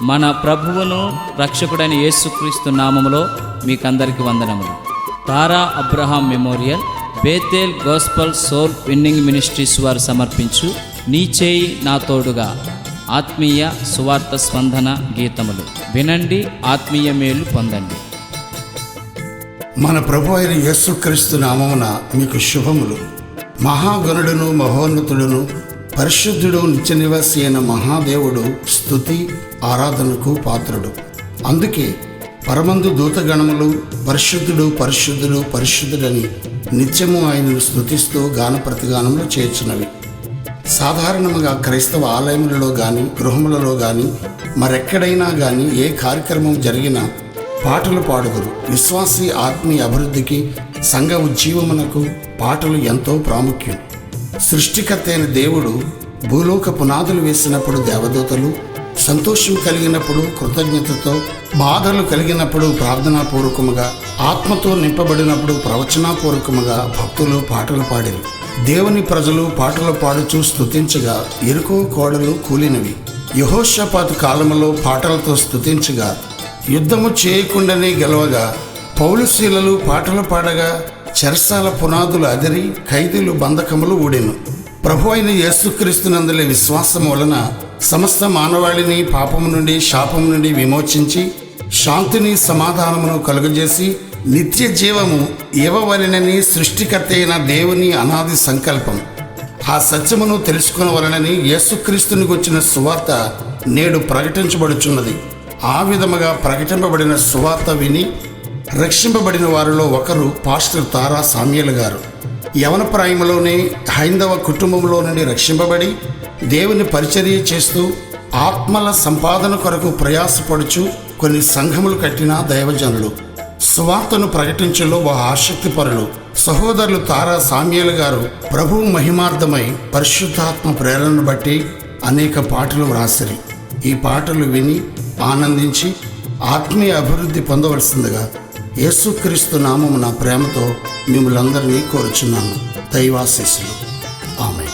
మన ప్రభువును రక్షకుడైన యేసుక్రీస్తు నామములో మీకందరికి వందనములు. Tara Abraham memorial Bethel gospel soul winning ministries వారు సమర్పించు నీ చేయి నా తోడుగా ఆత్మీయ సువార్త స్పందన గీతములు వినండి, ఆత్మీయ మేలు పొందండి. మన ప్రభు అయిన యేసుక్రీస్తు నామమున మీకు శుభములు. మహాగణుడును మహోన్నతుడును పరిశుద్ధుడు నిత్య నివాసి అయిన మహాదేవుడు స్తుతి ఆరాధనకు పాత్రుడు. అందుకే పరమందు దూతగణములు పరిశుద్ధుడు పరిశుద్ధుడు పరిశుద్ధుడని నిత్యము ఆయనను స్తుతిస్తూ గాన ప్రతిగానములు చేర్చున్నవి. సాధారణంగా క్రైస్తవ ఆలయములలో కానీ గృహములలో కానీ మరెక్కడైనా కానీ ఏ కార్యక్రమం జరిగినా పాటలు పాడుదురు. విశ్వాసీ ఆత్మీయ అభివృద్ధికి సంఘ ఉజ్జీవమునకు పాటలు ఎంతో ప్రాముఖ్యం. సృష్టికర్త అయిన దేవుడు భూలోక పునాదులు వేసినప్పుడు దేవదూతలు, సంతోషం కలిగినప్పుడు కృతజ్ఞతతో, బాధలు కలిగినప్పుడు ప్రార్థనాపూర్వకముగా, ఆత్మతో నింపబడినప్పుడు ప్రవచనాపూర్వకముగా భక్తులు పాటలు పాడిరి. దేవుని ప్రజలు పాటలు పాడుచూ స్తుతించగా ఎరుకో కోడలు కూలినవి. యెహోషాపాతు కాలములో పాటలతో స్తుతించగా యుద్ధము చేయకుండానే గెలవగా పౌలుశీలలు పాటలు పాడగా చెరసాల పునాదులు అదిరి ఖైదీలు బంధకములు ఊడెను. ప్రభు అయిన యేసుక్రీస్తునందులే విశ్వాసం వలన సమస్త మానవాళిని పాపము నుండి శాపము నుండి విమోచించి శాంతిని సమాధానమును కలుగజేసి నిత్య జీవము ఇవ్వవలెనని సృష్టికర్త అయిన దేవుని అనాది సంకల్పం. ఆ సత్యమును తెలుసుకునవలనని యేసుక్రీస్తుని గుర్చిన సువార్త నేడు ప్రకటించబడుచున్నది. ఆ విధముగా ప్రకటింపబడిన సువార్త విని రక్షింపబడిన వారిలో ఒకరు పాస్టర్ తారా సామ్యూల్ గారు. యవన ప్రాయములోనే హైందవ కుటుంబంలో నుండి రక్షింపబడి దేవుని పరిచర్య చేస్తూ ఆత్మల సంపాదన కొరకు ప్రయాసపడుచు కొన్ని సంఘములు కట్టిన దైవజనులు. సువార్తను ప్రకటించలో ఆసక్తిపరులు సహోదరులు తారా సామ్యూల్ గారు ప్రభువు మహిమార్థమై పరిశుద్ధాత్మ ప్రేరణను బట్టి అనేక పాటలు వ్రాసిరి. ఈ పాటలు విని ఆనందించి ఆత్మీయ అభివృద్ధి పొందవలసిందిగా యేసుక్రీస్తు నామమున ప్రేమతో మిమ్మల్ని అందరినీ కోరుచున్నాను. దైవాశీస్సులు. ఆమేన్.